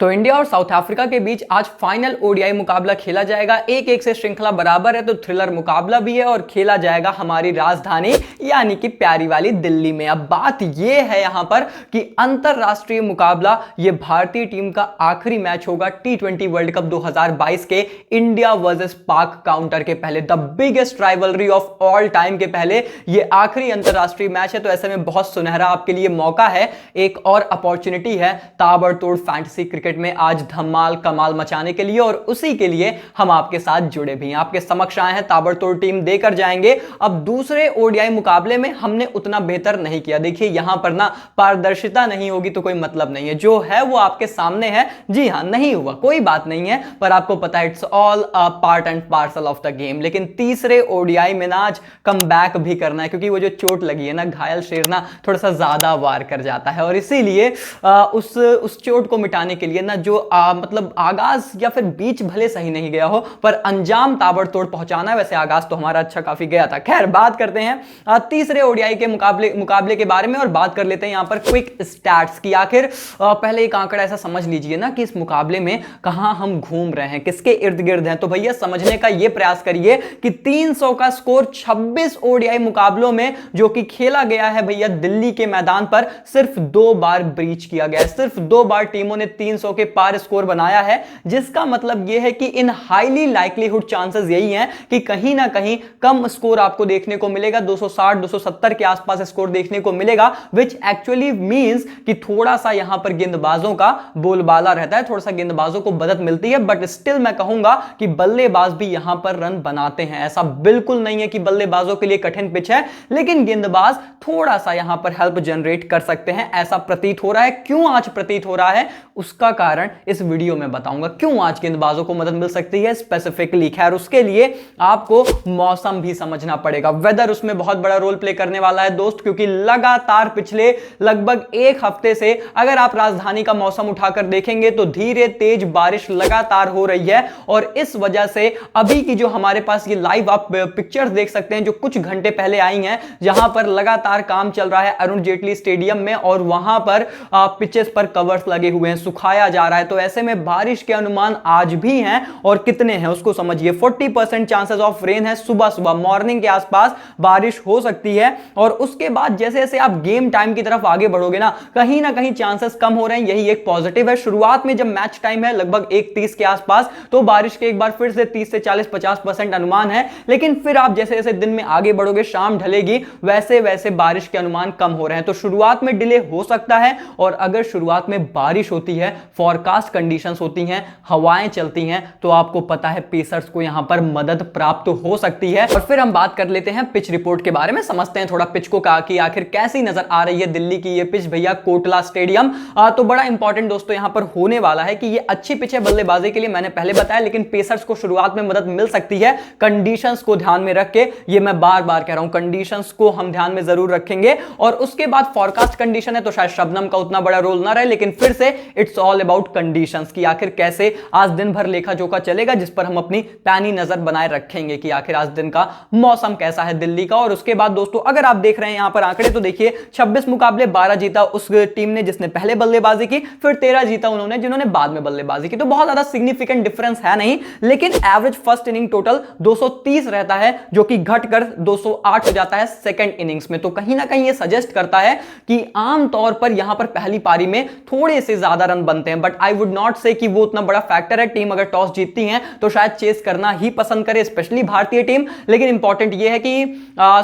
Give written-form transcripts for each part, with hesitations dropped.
तो इंडिया और south Africa के बीच आज फाइनल ओडीआई मुकाबला खेला जाएगा। 1-1 से श्रृंखला बराबर है, तो थ्रिलर मुकाबला भी है और खेला जाएगा हमारी राजधानी यानी कि प्यारी वाली दिल्ली में। अब बात यह है यहां पर कि अंतरराष्ट्रीय मुकाबला ये भारतीय टीम का आखिरी मैच होगा T20 वर्ल्ड कप 2022 के इंडिया वर्सेस पाक काउंटर के पहले, the biggest rivalry of all time के पहले ये आखिरी अंतरराष्ट्रीय मैच है। तो ऐसे में बहुत सुनहरा आपके लिए मौका है, एक और अपॉर्चुनिटी है ताबड़तोड़ फैंटेसी क्रिकेट में आज धमाल कमाल मचाने के लिए, और उसी के लिए हम आपके साथ जुड़े भी हैं, आपके समक्ष आए हैं, ताबड़तोड़ टीम देकर जाएंगे। अब दूसरे ओडीआई मुकाबले में हमने उतना बेहतर नहीं किया। देखिए यहां पर ना पारदर्शिता नहीं होगी तो कोई मतलब नहीं है, जो है वो आपके सामने है। जी हां, नहीं हुआ कोई बात नहीं है, पर आपको पता है it's all a part and parcel of the game. लेकिन तीसरे ओडीआई में ना आज कम बैक भी करना है, क्योंकि वो जो चोट लगी है ना, घायल शेर ना थोड़ा सा ज्यादा वार कर जाता है, और इसीलिए उस चोट को मिटाने के लिए ना जो मतलब आगाज या फिर बीच भले सही नहीं गया हो, पर अंजाम ताबड़तोड़ पहुंचाना है। वैसे आगाज तो हमारा अच्छा काफी गया था। खैर, बात करते हैं तीसरे ओडीआई के मुकाबले के बारे में, और बात कर लेते हैं यहां पर क्विक स्टैट्स की। आखिर पहले एक आंकड़ा ऐसा समझ लीजिए ना कि इस मुकाबले में कहां हम घूम रहे हैं, किसके इर्द गिर्द हैं। तो भैया समझने का यह प्रयास करिए कि 300 का स्कोर 26 ओडीआई मुकाबलों में जो कि खेला गया है भैया दिल्ली के मैदान पर, सिर्फ 2 बार ब्रीच किया गया है। सिर्फ 2 बार टीमों ने 300 के पार स्कोर बनाया है, जिसका मतलब यह है कि इन हाईली लाइक्लीहुड चांसेस यही हैं कि कहीं ना कहीं कम स्कोर आपको देखने को मिलेगा, 260 270 के आसपास स्कोर देखने को मिलेगा, विच एक्चुअली मींस कि थोड़ा सा यहां पर गेंदबाजों का बोलबाला रहता है, थोड़ा सा गेंदबाजों को मदद मिलती है। बट स्टिल मैं कहूंगा कि बल्लेबाज भी यहां पर रन बनाते हैं। ऐसा बिल्कुल नहीं है कि बल्लेबाजों के लिए कठिन पिच है, लेकिन गेंदबाज थोड़ा सा यहां पर हेल्प जनरेट कर सकते हैं, ऐसा प्रतीत हो रहा है। क्यों आज प्रतीत हो रहा है उसका कारण इस वीडियो में बताऊंगा, क्यों आज गेंदबाजों को मदद मिल सकती है स्पेसिफिकली। खैर, उसके लिए आपको मौसम भी समझना पड़ेगा, वेदर उसमें बहुत बड़ा रोल प्ले करने वाला है दोस्त, क्योंकि लगातार पिछले लगभग 1 हफ्ते से अगर आप राजधानी का मौसम उठाकर देखेंगे तो धीरे तेज बारिश लगातार हो रही है, और इस वजह से अभी की जो हमारे पास ये लाइव आप पिक्चर्स देख सकते हैं जो कुछ घंटे पहले आई हैं, जहां पर लगातार काम चल रहा है अरुण जेटली स्टेडियम में, और वहां पर पिचेस पर कवर्स लगे हुए हैं, सुखाया जा रहा है। तो ऐसे में बारिश के अनुमान आज भी हैं, और कितने हैं उसको समझिए। 40% चांसेस ऑफ रेन है, सुबह सुबह मॉर्निंग के आसपास बारिश हो सकती है, और उसके बाद जैसे जैसे आप गेम टाइम की तरफ आगे बढ़ोगे ना कहीं चांसेस कम हो रहे हैं, यही एक पॉजिटिव है। शुरुआत में जब मैच टाइम है लगभग 1:30 के आसपास, तो बारिश के एक बार फिर से 30 से 40-50% अनुमान है, लेकिन फिर आप जैसे जैसे दिन में आगे बढ़ोगे, शाम ढलेगी, वैसे वैसे बारिश के अनुमान कम हो रहे हैं। तो शुरुआत में डिले हो सकता है, और अगर शुरुआत में बारिश होती है, फॉरकास्ट कंडीशंस होती हैं, हवाएं चलती हैं, तो आपको पता है पेसर्स को यहां पर मदद प्राप्त हो सकती है। और फिर हम बात कर लेते हैं पिच रिपोर्ट के बारे में, समझते हैं थोड़ा पिच को कि आखिर कैसी नजर आ रही है दिल्ली की ये पिच भैया, कोटला स्टेडियम। तो बड़ा इंपॉर्टेंट दोस्तों यहां पर होने वाला है कि ये अच्छी पिच है बल्लेबाजी के लिए, मैंने पहले बताया, लेकिन पेसर्स को शुरुआत में मदद मिल सकती है कंडीशंस को ध्यान में रख के। ये मैं बार बार कह रहा हूं, कंडीशंस को हम ध्यान में जरूर रखेंगे। और उसके बाद फॉरकास्ट कंडीशन है तो शायद शबनम का उतना बड़ा रोल ना रहे, लेकिन फिर से इट्स ऑल अबाउट कंडीशंस की आखिर कैसे आज दिन भर लेखा जोखा चलेगा, जिस पर हम अपनी पैनी नजर बनाए रखेंगे कि आखिर आज दिन का मौसम कैसा है दिल्ली का। और उसके बाद दोस्तों अगर आप देख रहे हैं यहां पर आंकड़े, तो देखिए 26 मुकाबले 12 जीता उस टीम ने जिसने पहले बल्लेबाजी की, फिर 13 जीता उन्होंने जिन्होंने बाद में बल्लेबाजी की। तो बहुत ज्यादा सिग्निफिकेंट डिफरेंस है नहीं, लेकिन एवरेज फर्स्ट इनिंग टोटल 230 रहता है, जो कि घटकर 208 हो जाता है सेकंड इनिंग्स में। तो कहीं ना कहीं ये सजेस्ट करता है कि आमतौर पर यहां पर पहली पारी में थोड़े से ज्यादा रन बनते हैं, बट आई वुड नॉट से कि वो उतना बड़ा फैक्टर है। टीम अगर टॉस जीतती है तो शायद चेस करना ही पसंद करे, स्पेशली भारतीय टीम। लेकिन इंपॉर्टेंट यह है कि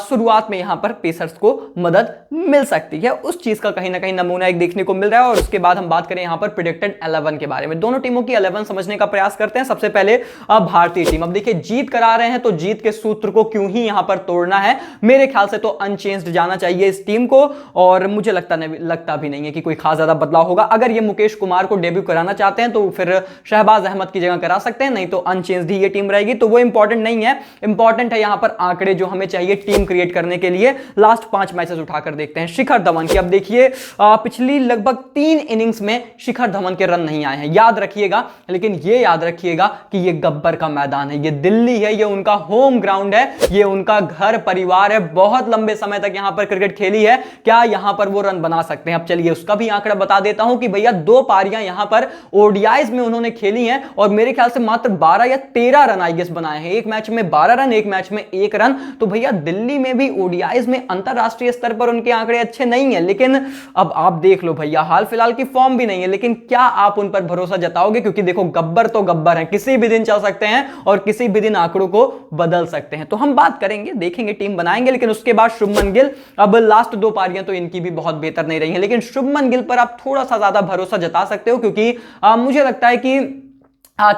शुरुआत में यहां पर पेसर्स को मदद मिल सकती है, उस चीज का कहीं ना कहीं नमूना एक देखने को मिल रहा है। और उसके बाद हम बात करें यहां पर प्रेडिक्टेड 11 के बारे में, दोनों टीमों की 11 समझने का प्रयास करते हैं। सबसे पहले भारतीय टीम, अब देखिए जीत करा रहे हैं तो जीत के सूत्र को क्यों ही यहां पर तोड़ना है। मेरे ख्याल से तो अनचेंज्ड जाना चाहिए इस टीम को, और मुझे लगता भी नहीं है कि कोई खास ज्यादा बदलाव होगा। अगर ये मुकेश कुमार को डेब्यू कराना चाहते हैं तो फिर शहबाज अहमद की जगह करा सकते हैं, नहीं तो अनचेंज्ड ही ये टीम रहेगी। तो वो इंपॉर्टेंट नहीं है, इंपॉर्टेंट है यहां पर आंकड़े जो हमें चाहिए टीम क्रिएट करने के लिए। लास्ट 5 मैचेस उठाकर देखते हैं शिखर धवन की। अब देखिए पिछली लगभग 3 इनिंग्स में शिखर धवन के रन नहीं आए हैं, याद रखिएगा। लेकिन ये याद रखिएगा कि ये गब्बर का मैदान है, ये दिल्ली है, ये उनका होम ग्राउंड है, ये उनका घर परिवार है, बहुत लंबे समय तक यहां पर क्रिकेट खेली है। क्या यहां पर वो रन बना सकते हैं? अब चलिए उसका भी आंकड़ा बता देता हूं कि भैया 2 पारियां यहां पर ओडीआईज में उन्होंने खेली हैं और मेरे ख्याल से मात्र 12 या 13 रन आई गेस बनाए हैं। एक मैच में 12 रन, एक मैच में 1 रन। तो भैया दिल्ली में भी ओडीआईज में अंतरराष्ट्रीय स्तर पर उनके आंकड़े अच्छे नहीं है, लेकिन अब आप देख लो भैया हाल फिलहाल की फॉर्म भी नहीं है, लेकिन क्या आप उन पर भरोसा जताओगे? क्योंकि देखो गब्बर तो गब्बर है, किसी भी दिन चल सकते हैं और किसी भी दिन आंकड़ों को बदल सकते हैं। तो हम बात करेंगे, देखेंगे, टीम बनाएंगे, लेकिन उसके बाद शुभमन गिल। अब लास्ट 2 पारियां तो इनकी भी बहुत बेहतर नहीं रही है, लेकिन शुभमन गिल पर आप थोड़ा सा ज्यादा भरोसा जता सकते हो, क्योंकि मुझे लगता है कि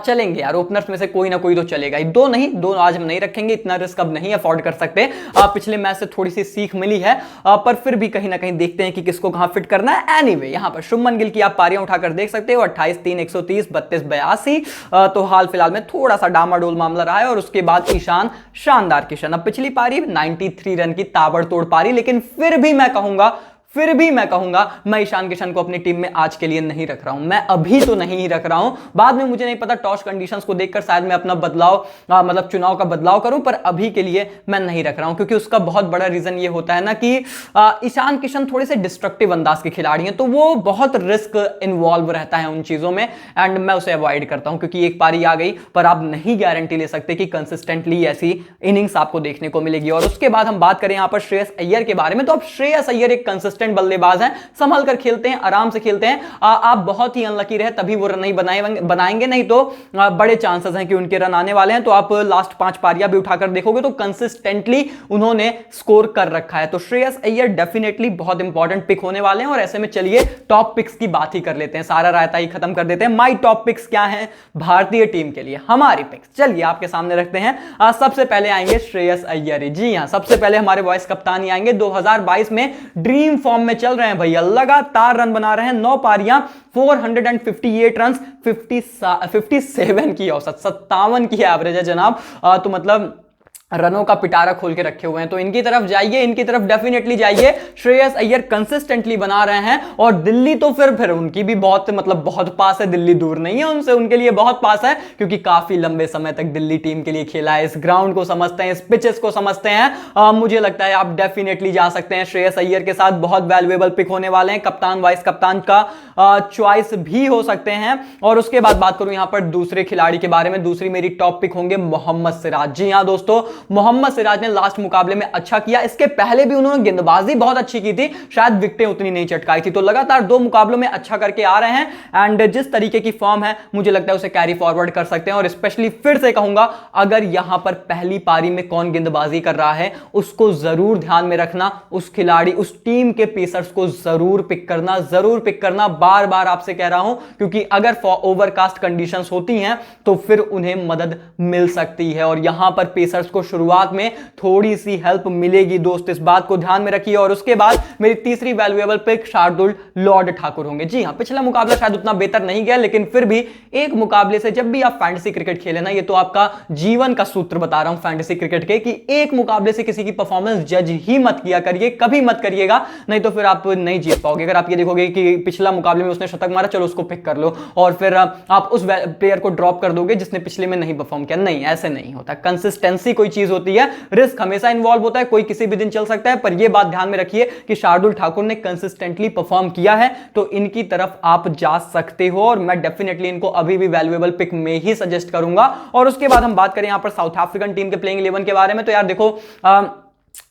चलेंगे यार, ओपनर्स में से कोई ना कोई तो चलेगा ही। 2 नहीं, 2 आज हम नहीं रखेंगे, इतना रिस्क अब नहीं अफोर्ड कर सकते। पिछले मैच से थोड़ी सी सीख मिली है, पर फिर भी कहीं ना कहीं देखते हैं कि किसको कहां फिट करना है। एनीवे यहां पर शुभमन गिल की आप पारियां उठाकर देख सकते हो, 28-3, 130, 32-82। तो हाल फिलहाल में थोड़ा सा डामाडोल मामला रहा है। और उसके बाद ईशान शानदार किशन। अब पिछली पारी 93 रन की ताबड़तोड़ पारी, लेकिन फिर भी मैं कहूंगा मैं ईशान किशन को अपनी टीम में आज के लिए नहीं रख रहा हूं। मैं अभी तो नहीं रख रहा हूं, बाद में मुझे नहीं पता, टॉस कंडीशंस को देखकर शायद मैं अपना बदलाव मतलब चुनाव का बदलाव करूं, पर अभी के लिए मैं नहीं रख रहा हूं। क्योंकि उसका बहुत बड़ा रीजन ये होता है ना कि ईशान किशन थोड़े से डिस्ट्रक्टिव अंदाज के खिलाड़ी हैं, तो वो बहुत रिस्क इन्वॉल्व रहता है उन चीजों में, एंड मैं उसे अवॉइड करता हूं। क्योंकि एक पारी आ गई, पर आप नहीं गारंटी ले सकते कि कंसिस्टेंटली ऐसी इनिंग्स आपको देखने को मिलेगी। और उसके बाद हम बात करें यहां पर श्रेयस अय्यर के बारे में, तो अब श्रेयस अय्यर एक कंसिस्टेंट बल्लेबाज हैं, संभल कर खेलते हैं, आराम से खेलते हैं। आप बहुत ही अनलकी रहे तभी वो रन नहीं बनाएंगे, नहीं तो बड़े चांसेस हैं कि उनके रन आने वाले हैं। तो आप लास्ट 5 पारियां भी उठाकर देखोगे तो कंसिस्टेंटली उन्होंने स्कोर कर रखा है। तो श्रेयस अय्यर डेफिनेटली बहुत इंपॉर्टेंट पिक होने वाले हैं। और ऐसे में चलिए टॉप पिक्स की बात ही कर लेते हैं, सारा रायता ही खत्म कर देते हैं। माई टॉप पिक्स क्या है भारतीय टीम के लिए, हमारी पिक्स चलिए आपके सामने रखते हैं। सबसे पहले आएंगे श्रेयस अय्यर। जी हां, सबसे पहले हमारे वाइस कप्तान ही आएंगे। 2022 में ड्रीम फॉर्म में चल रहे हैं भैया, लगातार रन बना रहे हैं, 9 पारियां, 458 रन, 57 की औसत, 57 की एवरेज है जनाब। तो मतलब रनों का पिटारा खोल के रखे हुए हैं। तो इनकी तरफ जाइए, इनकी तरफ डेफिनेटली जाइए। श्रेयस अय्यर कंसिस्टेंटली बना रहे हैं। और दिल्ली तो फिर उनकी भी बहुत बहुत पास है, दिल्ली दूर नहीं है उनसे, उनके लिए बहुत पास है, क्योंकि काफी लंबे समय तक दिल्ली टीम के लिए खेला है, इस ग्राउंड को समझते हैं, इस पिचेस को समझते हैं। मुझे लगता है आप डेफिनेटली जा सकते हैं श्रेयस अय्यर के साथ, बहुत वैल्यूएबल पिक होने वाले हैं। कप्तान वाइस कप्तान का चॉइस भी हो सकते हैं। और उसके बाद बात करूं यहां पर दूसरे खिलाड़ी के बारे में, दूसरी मेरी टॉप पिक होंगे मोहम्मद सिराज। जी हां दोस्तों, मोहम्मद सिराज ने लास्ट मुकाबले में अच्छा किया, इसके पहले भी उन्होंने गेंदबाजी बहुत अच्छी की थी, शायद विकेटें उतनी नहीं चटकाई थी। तो लगातार 2 मुकाबलों में अच्छा करके आ रहे हैं, एंड जिस तरीके की फॉर्म है मुझे लगता है उसे कैरी फॉरवर्ड कर सकते हैं। और स्पेशली फिर से कहूंगा, अगर यहां पर पहली पारी में कौन गेंदबाजी कर रहा है उसको जरूर ध्यान में रखना, उस खिलाड़ी, उस टीम के पेसर्स को जरूर पिक करना, बार बार आपसे कह रहा हूं, क्योंकि अगर ओवरकास्ट कंडीशंस होती हैं तो फिर उन्हें मदद मिल सकती है। और यहां पर पेसर्स को शुरुआत में थोड़ी सी हेल्प मिलेगी दोस्त, इस बात को ध्यान में रखिए। और उसके बाद मेरी तीसरी valuable pick Shardul Lord Thakur होंगे। जी हां, पिछला मुकाबला शायद उतना बेहतर नहीं गया, लेकिन फिर भी एक मुकाबले से, जब भी आप फैंटेसी क्रिकेट खेले ना, ये तो आपका जीवन का सूत्र बता रहा हूं फैंटेसी क्रिकेट के, कि एक मुकाबले से किसी की परफॉर्मेंस जज ही मत किया करिए, कभी मत करिएगा, नहीं तो फिर आप नहीं जीत पाओगे। अगर आप ये देखोगे कि पिछला मुकाबले में उसने शतक मारा, चलो उसको पिक कर लो, और फिर आप उस प्लेयर को ड्रॉप कर दोगे जिसने पिछले में नहीं परफॉर्म किया। नहीं, ऐसे नहीं होता। कंसिस्टेंसी कोई चीज होती है, रिस्क हमेशा इन्वॉल्व होता है, कोई किसी भी दिन चल सकता है, पर यह बात ध्यान में रखिए कि शार्दुल ठाकुर ने कंसिस्टेंटली परफॉर्म किया है, तो इनकी तरफ आप जा सकते हो। और मैं डेफिनेटली इनको अभी भी वैल्यूएबल पिक में ही सजेस्ट करूंगा। और उसके बाद हम बात करें यहां पर साउथ अफ्रीकन टीम के प्लेइंग 11 के बारे में, तो यार देखो,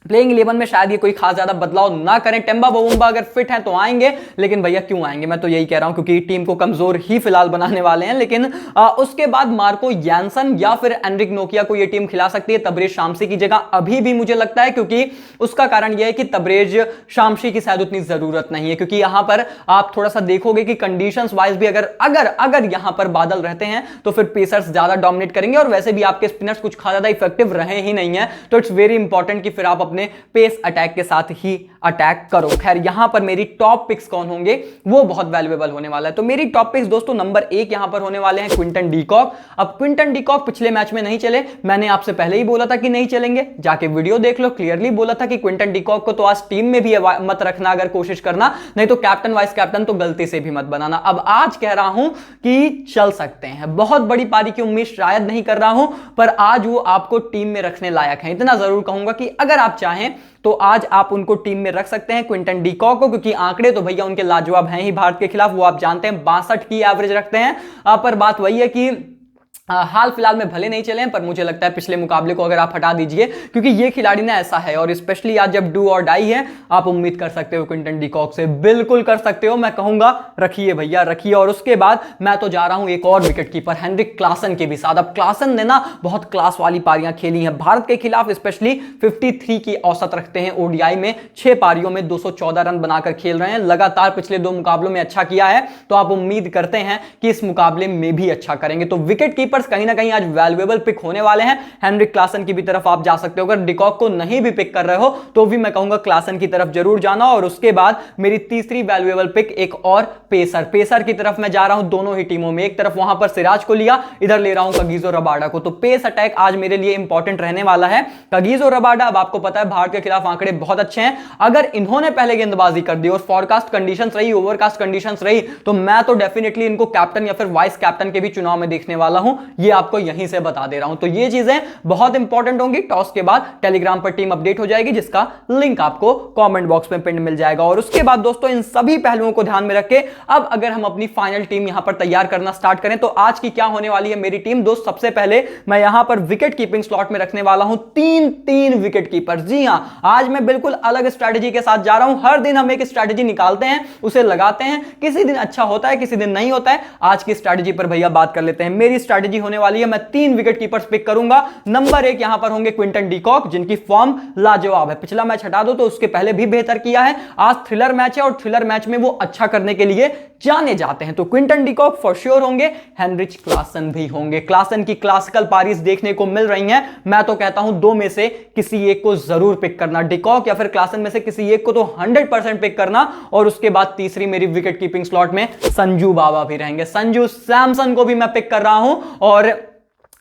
प्लेइंग 11 में शायद ये कोई खास ज्यादा बदलाव ना करें। टेम्बा बवुम्बा अगर फिट है तो आएंगे, लेकिन भैया क्यों आएंगे, मैं तो यही कह रहा हूं, क्योंकि टीम को कमजोर ही फिलहाल बनाने वाले हैं। लेकिन उसके बाद मार्को यानसन या फिर एनरिक नोकिया को ये टीम खिला सकती है तबरेज शामसी की जगह, अभी भी मुझे लगता है, क्योंकि उसका कारण यह है कि तबरेज शामसी की शायद उतनी जरूरत नहीं है। क्योंकि यहां पर आप थोड़ा सा देखोगे कि कंडीशंस वाइज भी अगर यहां पर बादल रहते हैं तो फिर पेसर्स ज्यादा डोमिनेट करेंगे, और वैसे भी आपके स्पिनर्स कुछ खास ज्यादा इफेक्टिव रहे ही नहीं है। तो इट्स वेरी इंपॉर्टेंट कि फिर आप अपने पेस अटैक के साथ ही अटैक करो। खैर, यहां पर मेरी टॉप पिक्स कौन होंगे वो बहुत वैल्यूएबल होने वाला है। तो मेरी टॉप पिक्स दोस्तों, नंबर 1 यहां पर होने वाले हैं क्विंटन डी कॉक। अब क्विंटन डी कॉक पिछले मैच में नहीं चले, मैंने आपसे पहले ही बोला था कि नहीं चलेंगे, जाके वीडियो देख लो, क्लियरली बोला था कि क्विंटन डी कॉक को तो आज टीम में भी मत रखना, अगर कोशिश करना, नहीं तो कैप्टन वाइस कैप्टन तो गलती से भी मत बनाना। अब आज कह रहा हूं कि चल सकते हैं, बहुत बड़ी पारी की उम्मीद शायद नहीं कर रहा हूं, पर आज वो आपको टीम में रखने लायक है। इतना जरूर कहूंगा कि अगर आप चाहें तो आज आप उनको टीम में रख सकते हैं, क्विंटन डी कॉक को, क्योंकि आंकड़े तो भैया उनके लाजवाब हैं ही भारत के खिलाफ। वो आप जानते हैं 62 की एवरेज रखते हैं। पर बात वही है कि हाल फिलहाल में भले नहीं चले, पर मुझे लगता है पिछले मुकाबले को अगर आप हटा दीजिए, क्योंकि ये खिलाड़ी ना ऐसा है, और स्पेशली आज जब डू और डाई है, आप उम्मीद कर सकते हो क्विंटन डी कॉक से, बिल्कुल कर सकते हो। मैं कहूंगा रखिए भैया रखिए। और उसके बाद मैं तो जा रहा हूं एक और विकेट कीपर हेनरिक क्लासन के भी साथ। अब क्लासन ने ना बहुत क्लास वाली पारियां खेली हैं भारत के खिलाफ, स्पेशली 53 की औसत रखते हैं ओडीआई में, 6 पारियों में 214 रन बनाकर खेल रहे हैं, लगातार पिछले 2 मुकाबलों में अच्छा किया है। तो आप उम्मीद करते हैं कि इस मुकाबले में भी अच्छा करेंगे। तो विकेट कीपर कहीं ना कहीं आज वैल्यूएबल पिक होने वाले हैं। हेनरिक क्लासन की भी तरफ आप जा सकते हो। अगर डिकॉक को नहीं भी पिक कर रहे हो तो भी मैं कहूंगा क्लासन की तरफ जरूर जाना। और उसके बाद मेरी तीसरी वैल्यूएबल पिक एक और पेसर की तरफ मैं जा रहा हूं दोनों ही टीमों में। एक तरफ वहां पर सिराज को लिया, इधर ले रहा हूं कगिसो रबाडा को। तो पेस अटैक आज मेरे लिए इंपॉर्टेंट रहने वाला है। कगिसो रबाडा, अब आपको पता है भारत के खिलाफ आंकड़े बहुत अच्छे हैं। अगर इन्होंने पहले गेंदबाजी कर दी और फॉरकास्ट कंडीशंस रही, ओवरकास्ट कंडीशंस रही, तो मैं तो डेफिनेटली इनको कैप्टन या फिर वाइस कैप्टन के भी चुनाव में देखने वाला हूं। ये आपको यहीं से बता दे रहा हूं। तो ये चीजें बहुत इंपॉर्टेंट होंगी। टॉस के बाद टेलीग्राम पर टीम अपडेट हो जाएगी, जिसका लिंक आपको कमेंट बॉक्स में पिन मिल जाएगा। और उसके बाद दोस्तों इन सभी पहलुओं को ध्यान में रख के अब अगर हम अपनी फाइनल टीम यहां पर तैयार करना स्टार्ट करें तो आज की क्या होने वाली है मेरी टीम। दोस्त सबसे पहले मैं यहां पर विकेट कीपिंग स्लॉट में रखने वाला हूं 3 विकेट कीपर। जी हां, आज मैं बिल्कुल अलग स्ट्रैटेजी के साथ जा रहा हूं। हर दिन हम एक स्ट्रैटेजी निकालते हैं, उसे लगाते हैं, किसी दिन अच्छा होता है, किसी दिन नहीं होता है। आज की स्ट्रैटेजी पर भैया बात कर लेते हैं। मेरी स्ट्रैटेजी होने वाली है, मैं 3 विकेट कीपर्स पिक करूंगा। नंबर 1 यहां पर होंगे क्विंटन डी कॉक, जिनकी फॉर्म लाजवाब है। पिछला मैच हटा दो तो उसके पहले भी बेहतर किया है। आज थ्रिलर मैच है और थ्रिलर मैच में वो अच्छा करने के लिए जाने जाते हैं। तो Quinton de Kock for sure होंगे, हेनरिच क्लासन भी होंगे। क्लासन की क्लासिकल पारीज देखने को मिल रही हैं। मैं तो कहता हूं 2 में से किसी एक को जरूर पिक करना, डी कॉक या फिर क्लासन में से किसी एक को तो 100% पिक करना। और उसके बाद तीसरी मेरी विकेट कीपिंग स्लॉट में संजू बाबा भी रहेंगे। संजू सैमसन को भी मैं पिक कर रहा हूं, और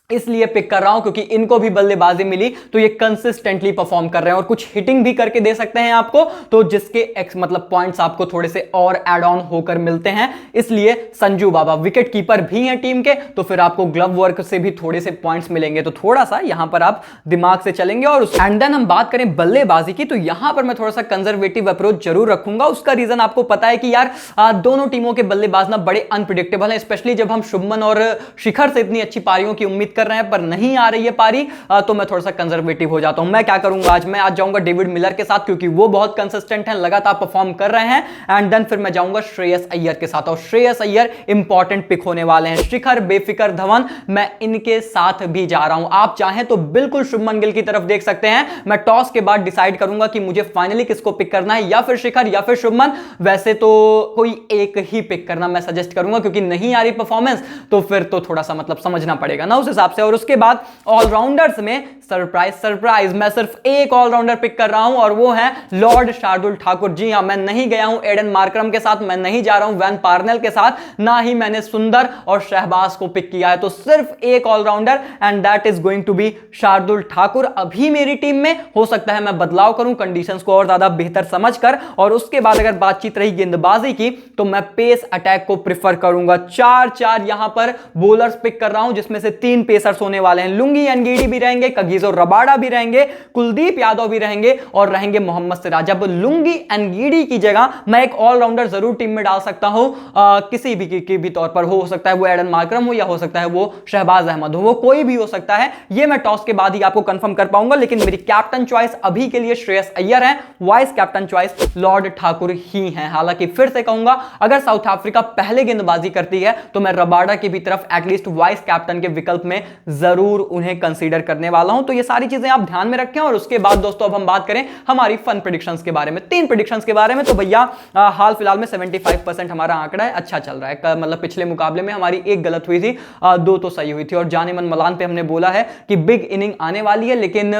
इसलिए पिक कर रहा हूं क्योंकि इनको भी बल्लेबाजी मिली तो ये कंसिस्टेंटली परफॉर्म कर रहे हैं और कुछ हिटिंग भी करके दे सकते हैं आपको, तो जिसके मतलब पॉइंट्स आपको थोड़े से और ऐड ऑन होकर मिलते हैं। इसलिए संजू बाबा विकेट कीपर भी हैं टीम के, तो फिर आपको ग्लव वर्क से भी थोड़े से पॉइंट्स मिलेंगे। तो थोड़ा सा यहां पर आप दिमाग से चलेंगे। और एंड देन हम बात करें बल्लेबाजी की, तो यहां पर मैं थोड़ा सा कंजर्वेटिव अप्रोच जरूर रखूंगा। उसका रीजन आपको पता है कि यार दोनों टीमों के बल्लेबाज ना बड़े अनप्रिडिक्टेबल हैं, स्पेशली जब हम शुभमन और शिखर से इतनी अच्छी पारियों की उम्मीद कर रहे हैं पर नहीं आ रही है पारी, तो मैं थोड़ा सा कंजर्वेटिव हो जाता हूं। मैं क्या करूंगा आज, मैं आज जाऊंगा डेविड मिलर के साथ, क्योंकि वो बहुत कंसिस्टेंट हैं, लगातार परफॉर्म कर रहे हैं। एंड देन फिर मैं जाऊंगा श्रेयस अय्यर के साथ, और श्रेयस अय्यर इंपॉर्टेंट पिक होने वाले हैं। शिखर, बेफिकर धवन, मैं इनके साथ भी जा रहा हूं। आप चाहें तो बिल्कुल शुभमन गिल की तरफ देख सकते हैं। मैं टॉस के बाद डिसाइड करूंगा कि मुझे फाइनली किसको पिक करना है, या फिर शिखर या फिर शुभमन। वैसे तो कोई एक ही पिक करना मैं सजेस्ट करूंगा, क्योंकि नहीं आ रही परफॉर्मेंस तो फिर तो थोड़ा सा मतलब समझना पड़ेगा ना उस हिसाब से। और उसके बाद ऑलराउंडर्स में सरप्राइज मैं सिर्फ एक ऑलराउंडर पिक कर रहा हूं, और वो है लॉर्ड शार्दुल ठाकुर। जी हां, मैं नहीं गया हूं एडन मार्करम के साथ, मैं नहीं जा रहा हूं वैन पार्नेल के साथ, ना ही मैंने सुंदर और शहबाज को पिक किया है। तो सिर्फ एक allrounder, and that is going to be Shardul Thakur. अभी मेरी टीम में हो सकता है मैं बदलाव करूं कंडीशंस को और ज्यादा बेहतर समझकर। और उसके बाद अगर बातचीत रही गेंदबाजी की, तो मैं पेस अटैक को प्रिफर करूंगा। 4 यहां पर बोलर्स पिक कर रहा हूं, जिसमें से 3 पेसर्स होने वाले हैं। लुंगी एनगीडी भी रहेंगे, कगिसो रबाडा भी रहेंगे, कुलदीप यादव भी रहेंगे, और रहेंगे मोहम्मद सिराज। अब लुंगी एनगीडी की जगह मैं एक ऑलराउंडर जरूर टीम में डाल सकता हूं, किसी भी की भी तौर पर। हो सकता है वो एडन मार्करम हो, या हो सकता है वो शहबाज अहमद हो, वो कोई भी हो सकता है। ये मैं टॉस के बाद ही आपको कंफर्म कर पाऊंगा। लेकिन मेरी कैप्टन चॉइस अभी के लिए श्रेयस अय्यर है, vice captain choice Lord Thakur ही है। हालांकि फिर से कहूंगा, अगर साउथ अफ्रीका पहले गेंदबाजी करती है तो मैं रबाडा की भी तरफ एटलीस्ट वाइस कैप्टन के विकल्प में जरूर उन्हें कंसीडर करने वाला हूं। तो ये सारी चीजें आप ध्यान में रखें। और उसके बाद दोस्तों अब हम बात करें हमारी फन प्रेडिक्शंस के बारे में, 3 प्रेडिक्शंस के बारे में। तो भैया हाल फिलहाल में 75% हमारा आंकड़ा है, अच्छा चल रहा है। मतलब पिछले मुकाबले में हमारी 1 गलत हुई थी, 2 तो सही हुई थी। और जाने मन मलान पे हमने बोला है कि बिग इनिंग आने वाली है, लेकिन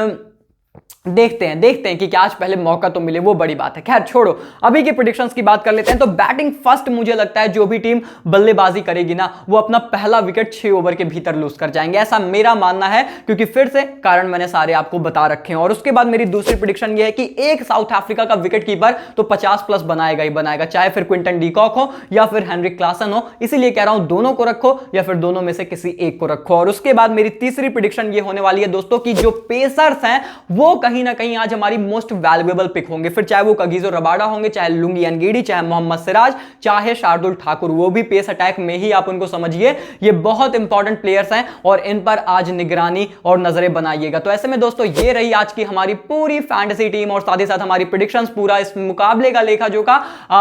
देखते हैं कि क्या आज पहले मौका तो मिले, वो बड़ी बात है। खैर छोड़ो, अभी की प्रेडिक्शंस की बात कर लेते हैं। तो बैटिंग फर्स्ट मुझे लगता है जो भी टीम बल्लेबाजी करेगी ना, वो अपना पहला विकेट 6 ओवर के भीतर लूज कर जाएंगे, ऐसा मेरा मानना है। क्योंकि फिर से कारण मैंने सारे आपको बता रखे हैं। और उसके बाद मेरी दूसरी प्रेडिक्शन ये है कि एक साउथ अफ्रीका का विकेट कीपर तो 50+ बनाएगा ही बनाएगा, चाहे फिर क्विंटन डी कॉक हो या फिर हेनरिक क्लासन हो। इसीलिए कह रहा हूं दोनों को रखो, या फिर दोनों में से किसी एक को रखो। और उसके बाद मेरी तीसरी प्रेडिक्शन ये होने वाली है दोस्तों कि जो पेसर्स हैं वो कहीं ना कहीं आज हमारी मोस्ट वैल्यूएबल पिक होंगे। फिर चाहे वो कगिसो रबाडा होंगे, चाहे लुंगी एनगीडी, चाहे मोहम्मद सिराज, चाहे शार्दुल ठाकुर, वो भी पेस अटैक में ही आप उनको समझिए। ये बहुत इंपॉर्टेंट प्लेयर्स हैं और इन पर आज निगरानी और नजरें बनाइएगा। तो ऐसे में दोस्तों ये रही आज की हमारी पूरी फैंटेसी टीम और साथ ही साथ हमारी प्रेडिक्शंस, पूरा इस मुकाबले का लेखा जोखा।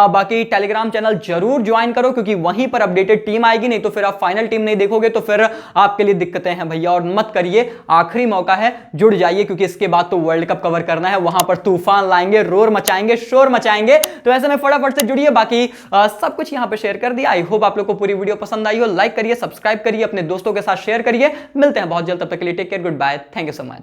बाकी टेलीग्राम चैनल जरूर ज्वाइन करो क्योंकि वहीं पर अपडेटेड टीम आएगी, नहीं तो फिर आप फाइनल टीम नहीं देखोगे तो फिर आपके लिए दिक्कतें हैं भैया। और मत करिए, आखिरी मौका है, जुड़ जाइए क्योंकि इसके बाद तो वर्ल्ड कप कवर करना है, वहां पर तूफान लाएंगे, रोर मचाएंगे, शोर मचाएंगे। तो ऐसे में फटाफट से जुड़िए। बाकी सब कुछ यहां पे शेयर कर दिया। आई होप आप लोग को पूरी वीडियो पसंद आई हो। लाइक करिए, सब्सक्राइब करिए, अपने दोस्तों के साथ शेयर करिए। मिलते हैं बहुत जल्द, तब तक के लिए take care, good bye, thank you so much.